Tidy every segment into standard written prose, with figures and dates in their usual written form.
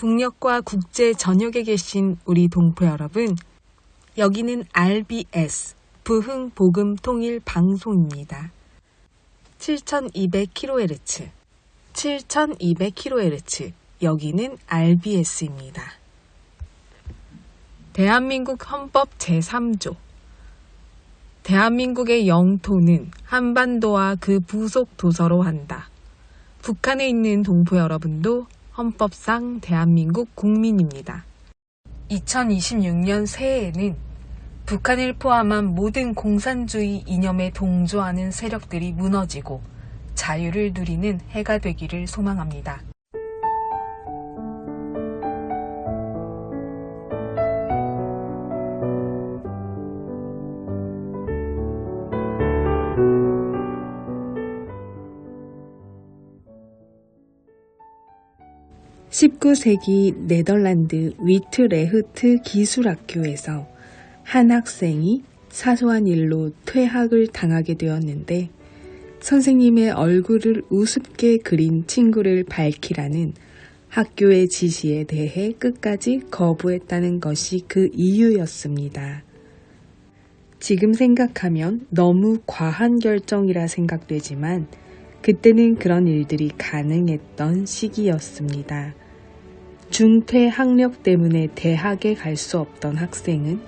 북녘과 국제 전역에 계신 우리 동포 여러분, 여기는 RBS 부흥복음통일방송입니다. 7200kHz, 7200kHz, 여기는 RBS입니다. 대한민국 헌법 제3조, 대한민국의 영토는 한반도와 그 부속 도서로 한다. 북한에 있는 동포 여러분도 헌법상 대한민국 국민입니다. 2026년 새해에는 북한을 포함한 모든 공산주의 이념에 동조하는 세력들이 무너지고 자유를 누리는 해가 되기를 소망합니다. (19세기) 네덜란드 위트레흐트 기술학교에서 한 학생이 사소한 일로 퇴학을 당하게 되었는데, 선생님의 얼굴을 우습게 그린 친구를 밝히라는 학교의 지시에 대해 끝까지 거부했다는 것이 그 이유였습니다. 지금 생각하면 너무 과한 결정이라 생각되지만 그때는 그런 일들이 가능했던 시기였습니다. 중퇴 학력 때문에 대학에 갈 수 없던 학생은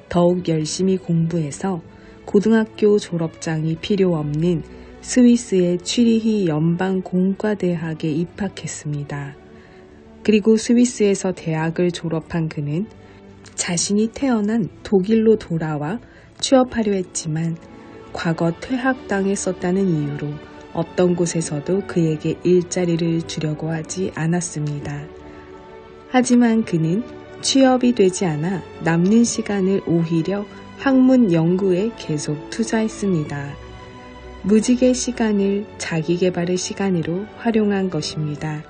더욱 열심히 공부해서 고등학교 졸업장이 필요 없는 스위스의 취리히 연방공과대학에 입학했습니다. 그리고 스위스에서 대학을 졸업한 그는 자신이 태어난 독일로 돌아와 취업하려 했지만 과거 퇴학당했었다는 이유로 어떤 곳에서도 그에게 일자리를 주려고 하지 않았습니다. 하지만 그는 취업이 되지 않아 남는 시간을 오히려 학문 연구에 계속 투자했습니다. 무지개 시간을 자기 개발의 시간으로 활용한 것입니다.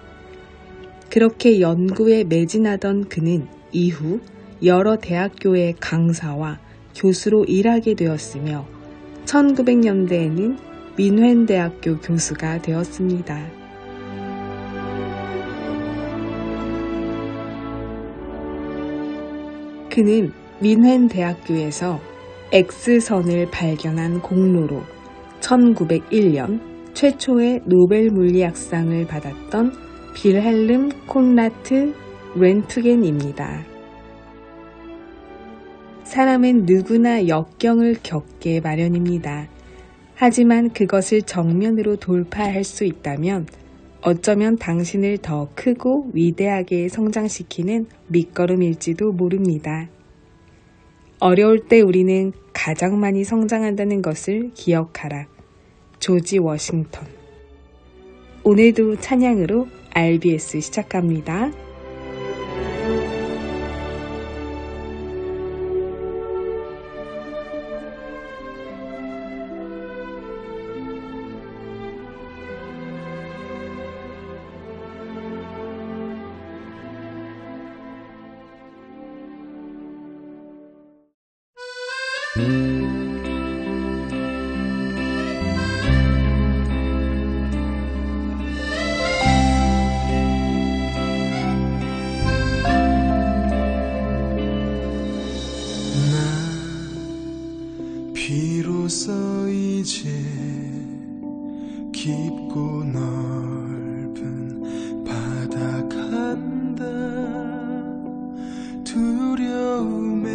그렇게 연구에 매진하던 그는 이후 여러 대학교의 강사와 교수로 일하게 되었으며 1900년대에는 민헨대학교 교수가 되었습니다. 그는 민헨대학교에서 X선을 발견한 공로로 1901년 최초의 노벨 물리학상을 받았던 빌헬름 콘라트 렌트겐입니다. 사람은 누구나 역경을 겪게 마련입니다. 하지만 그것을 정면으로 돌파할 수 있다면 어쩌면 당신을 더 크고 위대하게 성장시키는 밑거름일지도 모릅니다. 어려울 때 우리는 가장 많이 성장한다는 것을 기억하라. 조지 워싱턴. 오늘도 찬양으로 RBS 시작합니다. 비로소 이제 깊고 넓은 바다 간다. 두려움에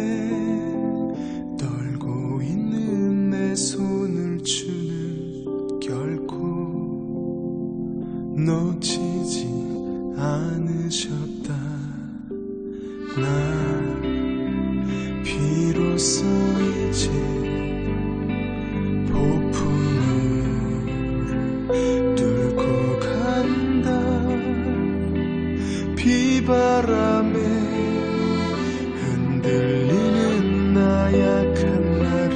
떨고 있는 내 손을 주는 결코 놓치지 않으셨다. 나 비로소 이제 폭풍을 뚫고 간다. 비바람에 흔들리는 나약한 나를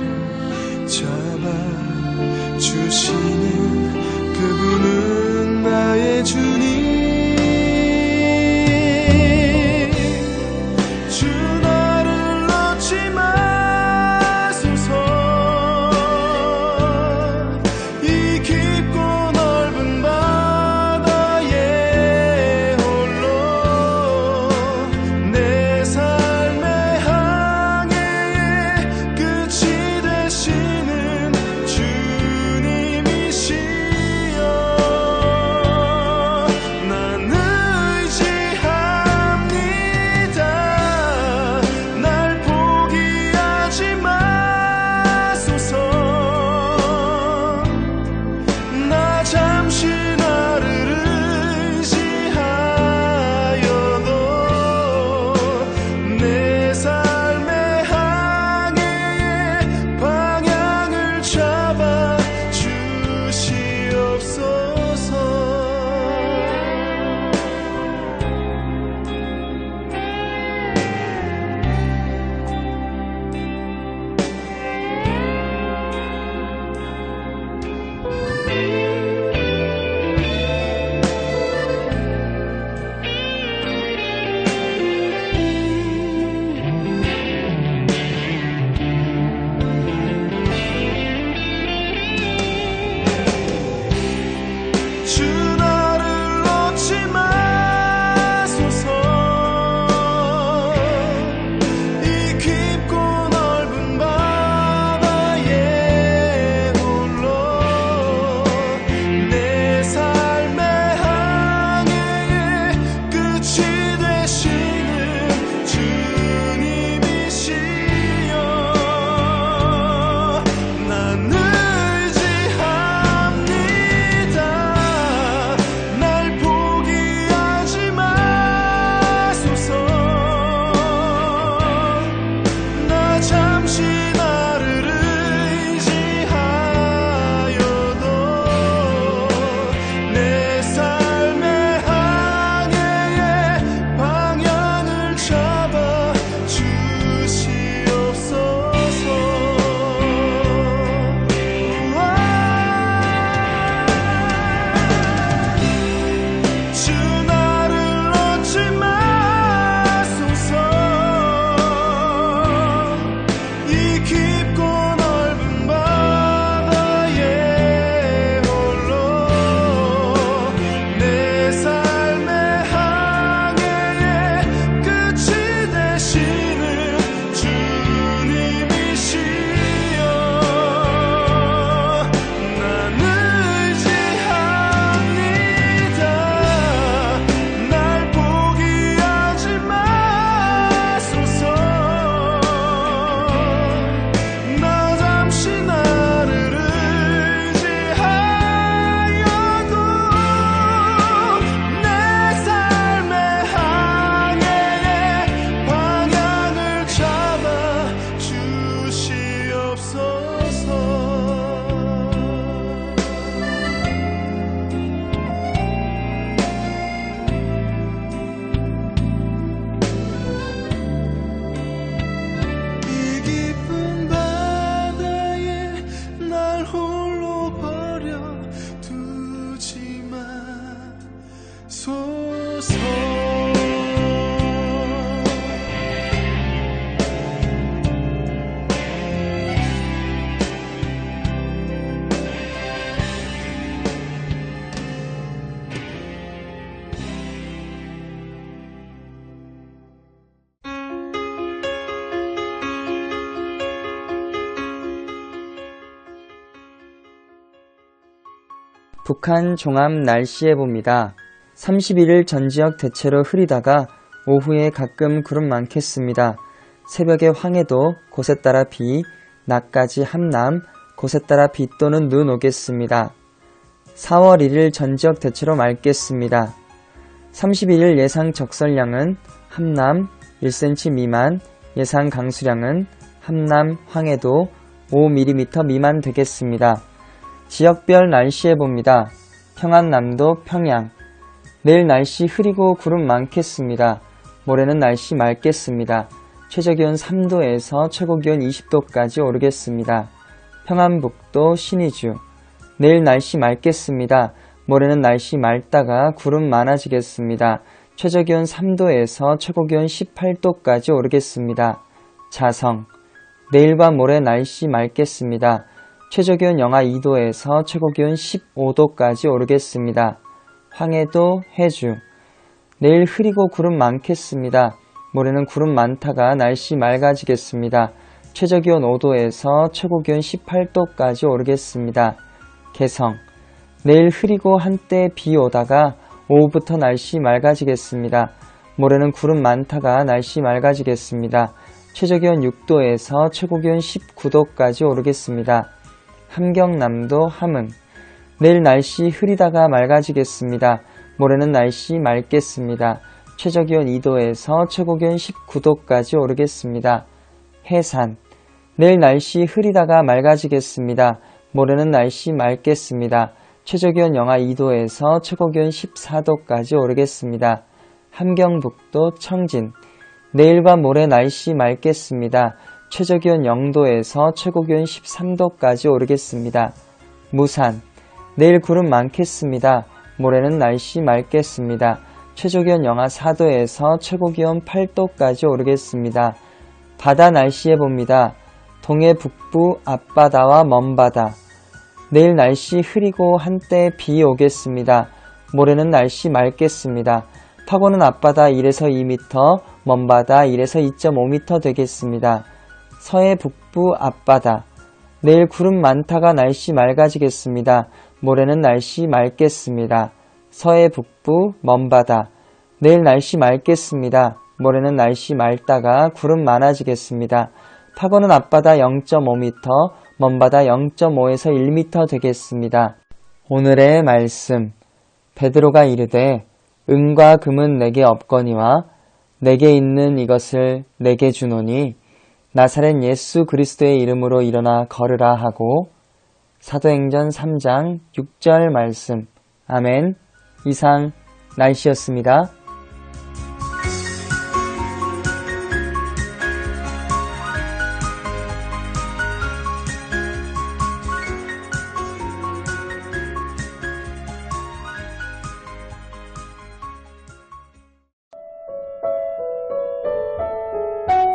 잡아주시는 그분은 나의 주님. 깊고 넓은 바다에 홀로 주소서. 북한 종합 날씨 예보입니다. 31일 전 지역 대체로 흐리다가 오후에 가끔 구름 많겠습니다. 새벽에 황해도 곳에 따라 비, 낮까지 함남, 곳에 따라 비 또는 눈 오겠습니다. 4월 1일 전 지역 대체로 맑겠습니다. 31일 예상 적설량은 함남 1cm 미만, 예상 강수량은 함남, 황해도 5mm 미만 되겠습니다. 지역별 날씨 예보입니다. 평안남도 평양. 내일 날씨 흐리고 구름 많겠습니다. 모레는 날씨 맑겠습니다. 최저기온 3도에서 최고기온 20도까지 오르겠습니다. 평안북도 신의주. 내일 날씨 맑겠습니다. 모레는 날씨 맑다가 구름 많아지겠습니다. 최저기온 3도에서 최고기온 18도까지 오르겠습니다. 자성. 내일과 모레 날씨 맑겠습니다. 최저기온 영하 2도에서 최고기온 15도까지 오르겠습니다. 황해도 해주. 내일 흐리고 구름 많겠습니다. 모레는 구름 많다가 날씨 맑아지겠습니다. 최저기온 5도에서 최고기온 18도까지 오르겠습니다. 개성. 내일 흐리고 한때 비 오다가 오후부터 날씨 맑아지겠습니다. 모레는 구름 많다가 날씨 맑아지겠습니다. 최저기온 6도에서 최고기온 19도까지 오르겠습니다. 함경남도 함흥. 내일 날씨 흐리다가 맑아지겠습니다. 모레는 날씨 맑겠습니다. 최저기온 2도에서 최고기온 19도까지 오르겠습니다. 해산. 내일 날씨 흐리다가 맑아지겠습니다. 모레는 날씨 맑겠습니다. 최저기온 영하 2도에서 최고기온 14도까지 오르겠습니다. 함경북도 청진. 내일과 모레 날씨 맑겠습니다. 최저기온 0도에서 최고기온 13도까지 오르겠습니다. 무산. 내일 구름 많겠습니다. 모레는 날씨 맑겠습니다. 최저기온 영하 4도에서 최고기온 8도까지 오르겠습니다. 바다 날씨 예보입니다. 동해 북부 앞바다와 먼바다. 내일 날씨 흐리고 한때 비 오겠습니다. 모레는 날씨 맑겠습니다. 파고는 앞바다 1에서 2m, 먼바다 1에서 2.5m 되겠습니다. 서해 북부 앞바다. 내일 구름 많다가 날씨 맑아지겠습니다. 모레는 날씨 맑겠습니다. 서해 북부 먼바다. 내일 날씨 맑겠습니다. 모레는 날씨 맑다가 구름 많아지겠습니다. 파고는 앞바다 0.5m, 먼바다 0.5에서 1m 되겠습니다. 오늘의 말씀. 베드로가 이르되 은과 금은 내게 없거니와 내게 있는 이것을 내게 주노니 나사렛 예수 그리스도의 이름으로 일어나 걸으라 하고. 사도행전 3장 6절 말씀. 아멘. 이상 날씨였습니다.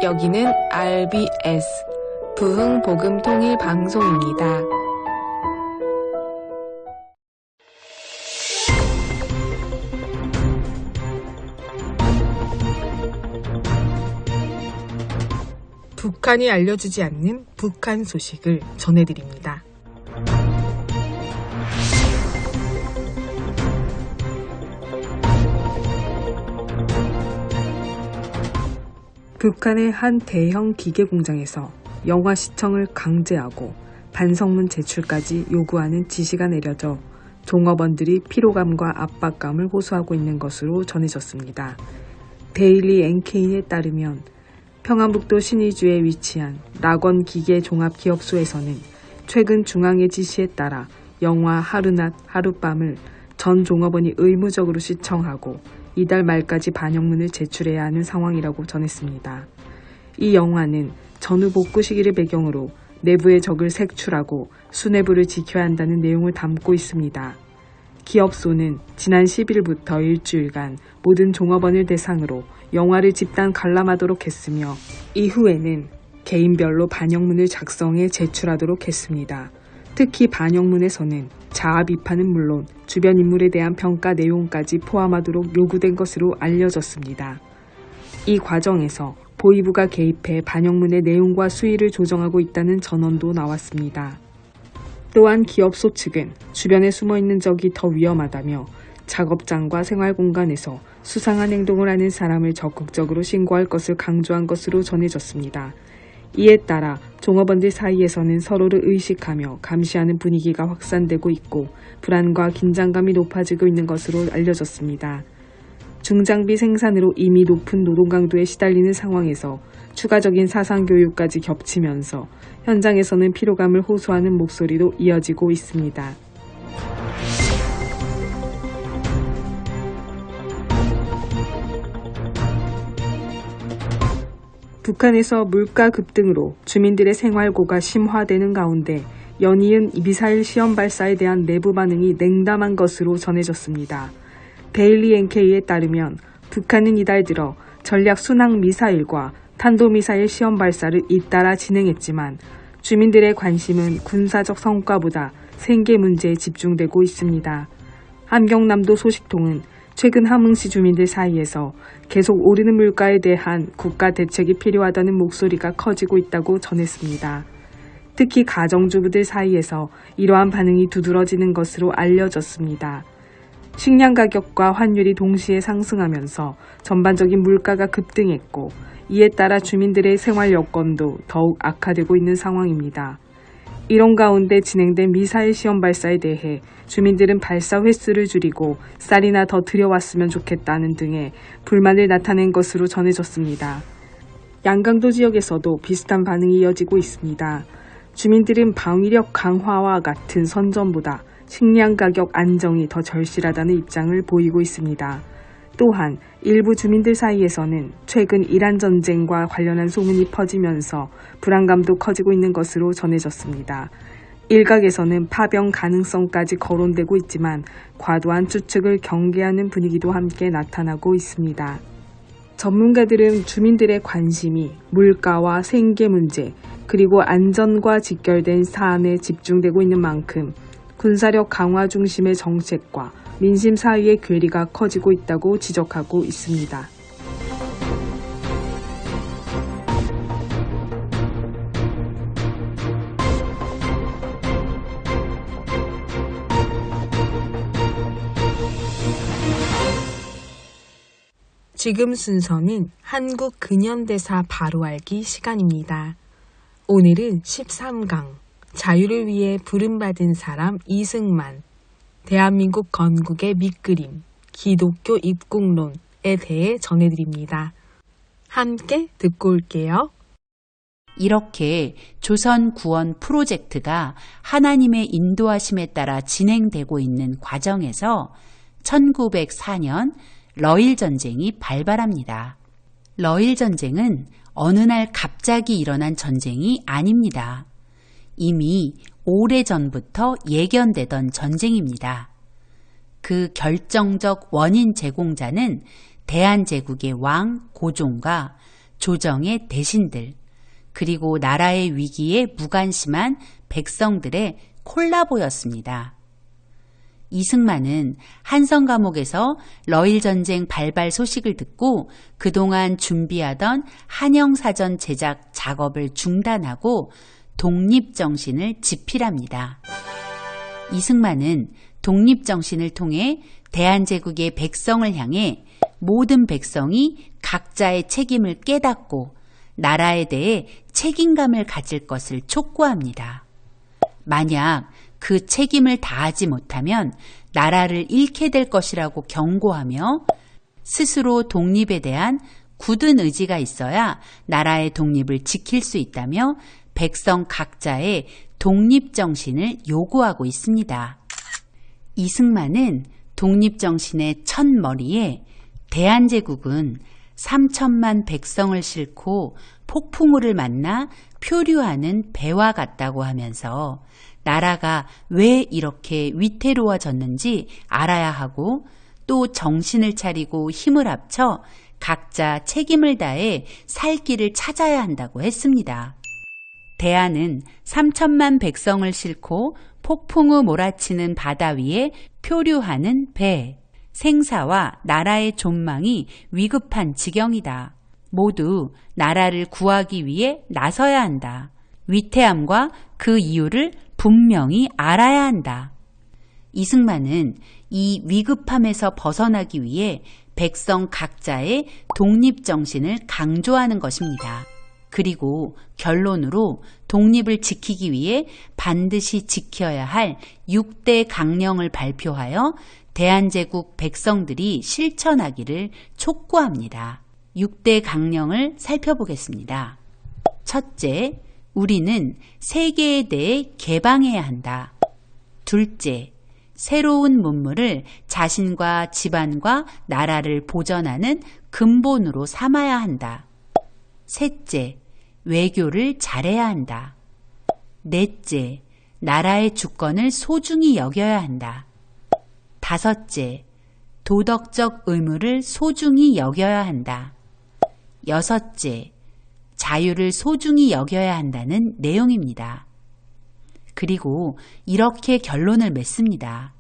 여기는 RBS 부흥복음통일방송입니다. 북한이 알려주지 않는 북한 소식을 전해드립니다. 북한의 한 대형 기계 공장에서 영화 시청을 강제하고 반성문 제출까지 요구하는 지시가 내려져 종업원들이 피로감과 압박감을 호소하고 있는 것으로 전해졌습니다. 데일리 NK에 따르면 평안북도 신의주에 위치한 락원 기계 종합기업소에서는 최근 중앙의 지시에 따라 영화 하루낮 하룻밤을 전 종업원이 의무적으로 시청하고 이달 말까지 반영문을 제출해야 하는 상황이라고 전했습니다. 이 영화는 전후 복구 시기를 배경으로 내부의 적을 색출하고 수뇌부를 지켜야 한다는 내용을 담고 있습니다. 기업소는 지난 10일부터 일주일간 모든 종업원을 대상으로 영화를 집단 관람하도록 했으며 이후에는 개인별로 반영문을 작성해 제출하도록 했습니다. 특히 반영문에서는 자아 비판은 물론 주변 인물에 대한 평가 내용까지 포함하도록 요구된 것으로 알려졌습니다. 이 과정에서 보이부가 개입해 반영문의 내용과 수위를 조정하고 있다는 전언도 나왔습니다. 또한 기업소 측은 주변에 숨어있는 적이 더 위험하다며 작업장과 생활공간에서 수상한 행동을 하는 사람을 적극적으로 신고할 것을 강조한 것으로 전해졌습니다. 이에 따라 종업원들 사이에서는 서로를 의식하며 감시하는 분위기가 확산되고 있고 불안과 긴장감이 높아지고 있는 것으로 알려졌습니다. 중장비 생산으로 이미 높은 노동 강도에 시달리는 상황에서 추가적인 사상교육까지 겹치면서 현장에서는 피로감을 호소하는 목소리도 이어지고 있습니다. 북한에서 물가 급등으로 주민들의 생활고가 심화되는 가운데 연이은 미사일 시험 발사에 대한 내부 반응이 냉담한 것으로 전해졌습니다. 데일리 NK에 따르면 북한은 이달 들어 전략 순항 미사일과 탄도미사일 시험 발사를 잇따라 진행했지만 주민들의 관심은 군사적 성과보다 생계 문제에 집중되고 있습니다. 함경남도 소식통은 최근 함흥시 주민들 사이에서 계속 오르는 물가에 대한 국가 대책이 필요하다는 목소리가 커지고 있다고 전했습니다. 특히 가정주부들 사이에서 이러한 반응이 두드러지는 것으로 알려졌습니다. 식량 가격과 환율이 동시에 상승하면서 전반적인 물가가 급등했고 이에 따라 주민들의 생활 여건도 더욱 악화되고 있는 상황입니다. 이런 가운데 진행된 미사일 시험 발사에 대해 주민들은 발사 횟수를 줄이고 쌀이나 더 들여왔으면 좋겠다는 등의 불만을 나타낸 것으로 전해졌습니다. 양강도 지역에서도 비슷한 반응이 이어지고 있습니다. 주민들은 방위력 강화와 같은 선전보다 식량 가격 안정이 더 절실하다는 입장을 보이고 있습니다. 또한 일부 주민들 사이에서는 최근 이란 전쟁과 관련한 소문이 퍼지면서 불안감도 커지고 있는 것으로 전해졌습니다. 일각에서는 파병 가능성까지 거론되고 있지만 과도한 추측을 경계하는 분위기도 함께 나타나고 있습니다. 전문가들은 주민들의 관심이 물가와 생계 문제 그리고 안전과 직결된 사안에 집중되고 있는 만큼 군사력 강화 중심의 정책과 민심 사이의 괴리가 커지고 있다고 지적하고 있습니다. 지금 순서는 한국 근현대사 바로 알기 시간입니다. 오늘은 13강 자유를 위해 부름받은 사람 이승만, 대한민국 건국의 밑그림, 기독교 입국론에 대해 전해드립니다. 함께 듣고 올게요. 이렇게 조선 구원 프로젝트가 하나님의 인도하심에 따라 진행되고 있는 과정에서 1904년 러일 전쟁이 발발합니다. 러일 전쟁은 어느 날 갑자기 일어난 전쟁이 아닙니다. 이미 오래전부터 예견되던 전쟁입니다. 그 결정적 원인 제공자는 대한제국의 왕, 고종과 조정의 대신들, 그리고 나라의 위기에 무관심한 백성들의 콜라보였습니다. 이승만은 한성 감옥에서 러일 전쟁 발발 소식을 듣고 그동안 준비하던 한영사전 제작 작업을 중단하고 독립정신을 집필합니다. 이승만은 독립정신을 통해 대한제국의 백성을 향해 모든 백성이 각자의 책임을 깨닫고 나라에 대해 책임감을 가질 것을 촉구합니다. 만약 그 책임을 다하지 못하면 나라를 잃게 될 것이라고 경고하며 스스로 독립에 대한 굳은 의지가 있어야 나라의 독립을 지킬 수 있다며 백성 각자의 독립정신을 요구하고 있습니다. 이승만은 독립정신의 첫머리에 대한제국은 3천만 백성을 싣고 폭풍우를 만나 표류하는 배와 같다고 하면서 나라가 왜 이렇게 위태로워졌는지 알아야 하고 또 정신을 차리고 힘을 합쳐 각자 책임을 다해 살 길을 찾아야 한다고 했습니다. 대안은 3천만 백성을 싣고 폭풍우 몰아치는 바다 위에 표류하는 배, 생사와 나라의 존망이 위급한 지경이다. 모두 나라를 구하기 위해 나서야 한다. 위태함과 그 이유를 분명히 알아야 한다. 이승만은 이 위급함에서 벗어나기 위해 백성 각자의 독립정신을 강조하는 것입니다. 그리고 결론으로 독립을 지키기 위해 반드시 지켜야 할 6대 강령을 발표하여 대한제국 백성들이 실천하기를 촉구합니다. 6대 강령을 살펴보겠습니다. 첫째, 우리는 세계에 대해 개방해야 한다. 둘째, 새로운 문물을 자신과 집안과 나라를 보전하는 근본으로 삼아야 한다. 셋째, 외교를 잘해야 한다. 넷째, 나라의 주권을 소중히 여겨야 한다. 다섯째, 도덕적 의무를 소중히 여겨야 한다. 여섯째, 자유를 소중히 여겨야 한다는 내용입니다. 그리고 이렇게 결론을 맺습니다.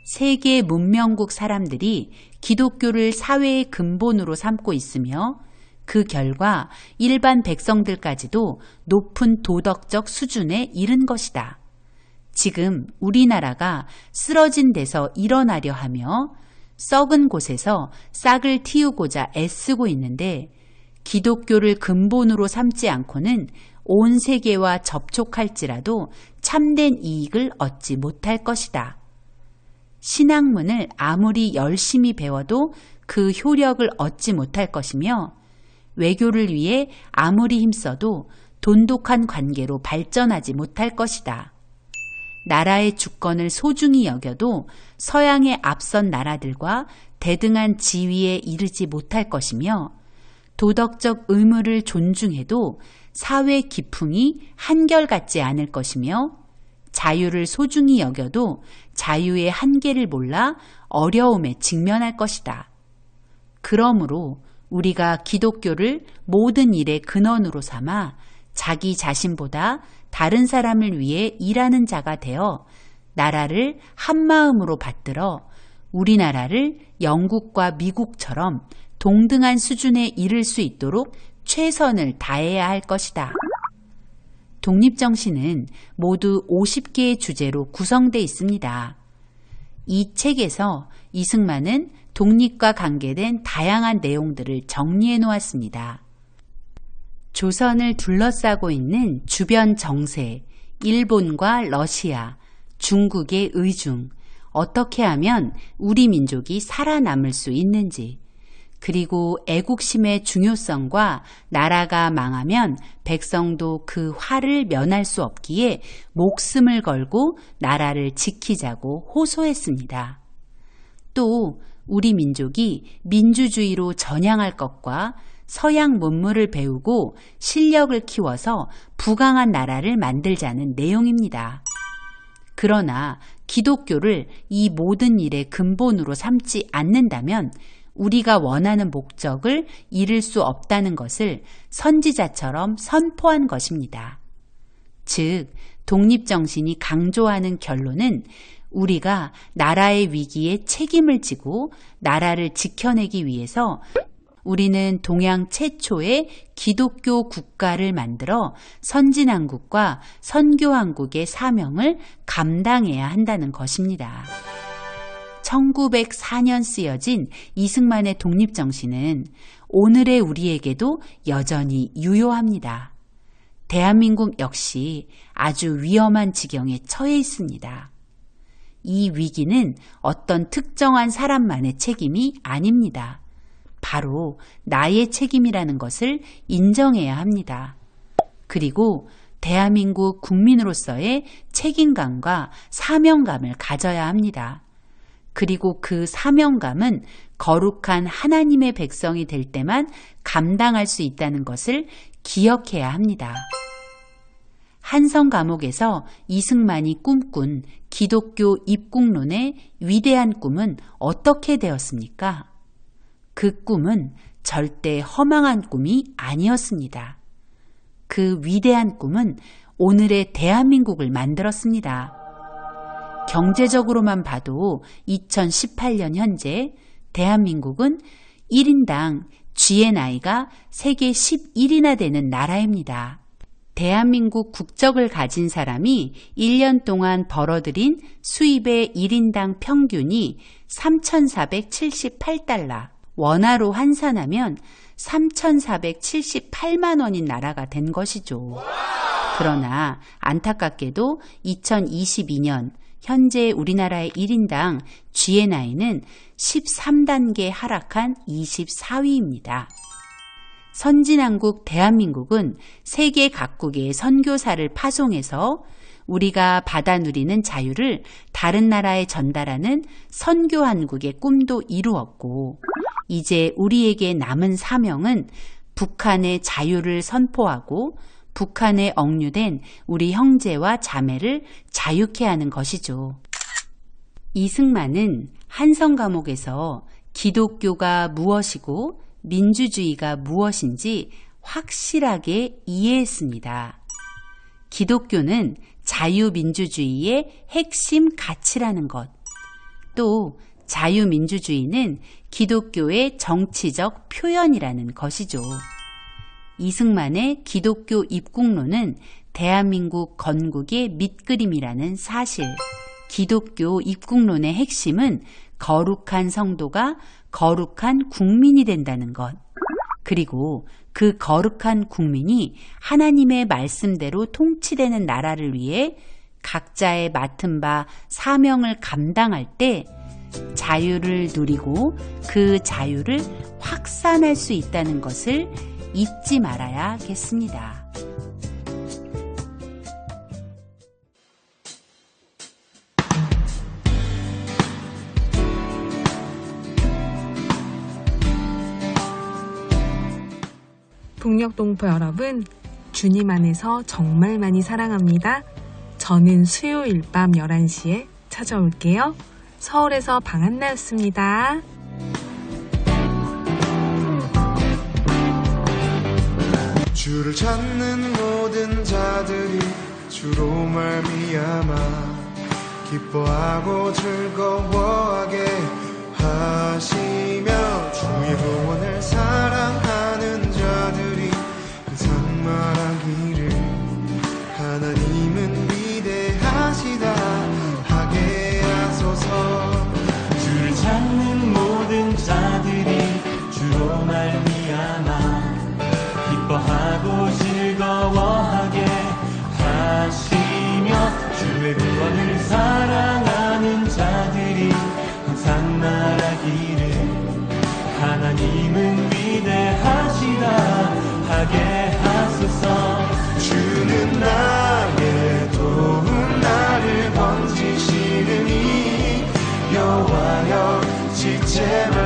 세계 문명국 사람들이 기독교를 사회의 근본으로 삼고 있으며 그 결과 일반 백성들까지도 높은 도덕적 수준에 이른 것이다. 지금 우리나라가 쓰러진 데서 일어나려 하며 썩은 곳에서 싹을 틔우고자 애쓰고 있는데 기독교를 근본으로 삼지 않고는 온 세계와 접촉할지라도 참된 이익을 얻지 못할 것이다. 신학문을 아무리 열심히 배워도 그 효력을 얻지 못할 것이며 외교를 위해 아무리 힘써도 돈독한 관계로 발전하지 못할 것이다. 나라의 주권을 소중히 여겨도 서양의 앞선 나라들과 대등한 지위에 이르지 못할 것이며 도덕적 의무를 존중해도 사회 기풍이 한결같지 않을 것이며 자유를 소중히 여겨도 자유의 한계를 몰라 어려움에 직면할 것이다. 그러므로 우리가 기독교를 모든 일의 근원으로 삼아 자기 자신보다 다른 사람을 위해 일하는 자가 되어 나라를 한마음으로 받들어 우리나라를 영국과 미국처럼 동등한 수준에 이를 수 있도록 최선을 다해야 할 것이다. 독립정신은 모두 50개의 주제로 구성되어 있습니다. 이 책에서 이승만은 독립과 관계된 다양한 내용들을 정리해 놓았습니다. 조선을 둘러싸고 있는 주변 정세, 일본과 러시아, 중국의 의중, 어떻게 하면 우리 민족이 살아남을 수 있는지, 그리고 애국심의 중요성과 나라가 망하면 백성도 그 화를 면할 수 없기에 목숨을 걸고 나라를 지키자고 호소했습니다. 또 우리 민족이 민주주의로 전향할 것과 서양 문물을 배우고 실력을 키워서 부강한 나라를 만들자는 내용입니다. 그러나 기독교를 이 모든 일의 근본으로 삼지 않는다면 우리가 원하는 목적을 이룰 수 없다는 것을 선지자처럼 선포한 것입니다. 즉, 독립정신이 강조하는 결론은 우리가 나라의 위기에 책임을 지고 나라를 지켜내기 위해서 우리는 동양 최초의 기독교 국가를 만들어 선진왕국과 선교왕국의 사명을 감당해야 한다는 것입니다. 1904년 쓰여진 이승만의 독립정신은 오늘의 우리에게도 여전히 유효합니다. 대한민국 역시 아주 위험한 지경에 처해 있습니다. 이 위기는 어떤 특정한 사람만의 책임이 아닙니다. 바로 나의 책임이라는 것을 인정해야 합니다. 그리고 대한민국 국민으로서의 책임감과 사명감을 가져야 합니다. 그리고 그 사명감은 거룩한 하나님의 백성이 될 때만 감당할 수 있다는 것을 기억해야 합니다. 한성 감옥에서 이승만이 꿈꾼 기독교 입국론의 위대한 꿈은 어떻게 되었습니까? 그 꿈은 절대 허망한 꿈이 아니었습니다. 그 위대한 꿈은 오늘의 대한민국을 만들었습니다. 경제적으로만 봐도 2018년 현재 대한민국은 1인당 쥐의 나이가 세계 11이나 되는 나라입니다. 대한민국 국적을 가진 사람이 1년 동안 벌어들인 수입의 1인당 평균이 3,478달러, 원화로 환산하면 3,478만 원인 나라가 된 것이죠. 그러나 안타깝게도 2022년 현재 우리나라의 1인당 쥐의 나이는 13단계 하락한 24위입니다. 선진한국 대한민국은 세계 각국의 선교사를 파송해서 우리가 받아 누리는 자유를 다른 나라에 전달하는 선교한국의 꿈도 이루었고, 이제 우리에게 남은 사명은 북한의 자유를 선포하고 북한에 억류된 우리 형제와 자매를 자유케 하는 것이죠. 이승만은 한성 감옥에서 기독교가 무엇이고 민주주의가 무엇인지 확실하게 이해했습니다. 기독교는 자유민주주의의 핵심 가치라는 것, 또 자유민주주의는 기독교의 정치적 표현이라는 것이죠. 이승만의 기독교 입국론은 대한민국 건국의 밑그림이라는 사실, 기독교 입국론의 핵심은 거룩한 성도가 거룩한 국민이 된다는 것, 그리고 그 거룩한 국민이 하나님의 말씀대로 통치되는 나라를 위해 각자의 맡은 바 사명을 감당할 때 자유를 누리고 그 자유를 확산할 수 있다는 것을 잊지 말아야겠습니다. 동력동포 여러분, 주님 안에서 정말 많이 사랑합니다. 저는 수요일 밤 11시에 찾아올게요. 서울에서 방한나였습니다. 주를 찾는 모든 자들이 주로 말미암아 기뻐하고 즐거워하게 하시며 주의 구원을 사랑하는 자들이 항상 말하기를 하나님은 위대하시다 하게 하소서. 주를 찾는 모든 자들이 주로 말미암아 기뻐하고 즐거워하게 하시며 주의 구원을 사랑하는 자들이 항상 말하기를 하나님은 위대하시다 하게 하소서. 주는 나의 도움 나를 건지시느니 여호와여 지체 마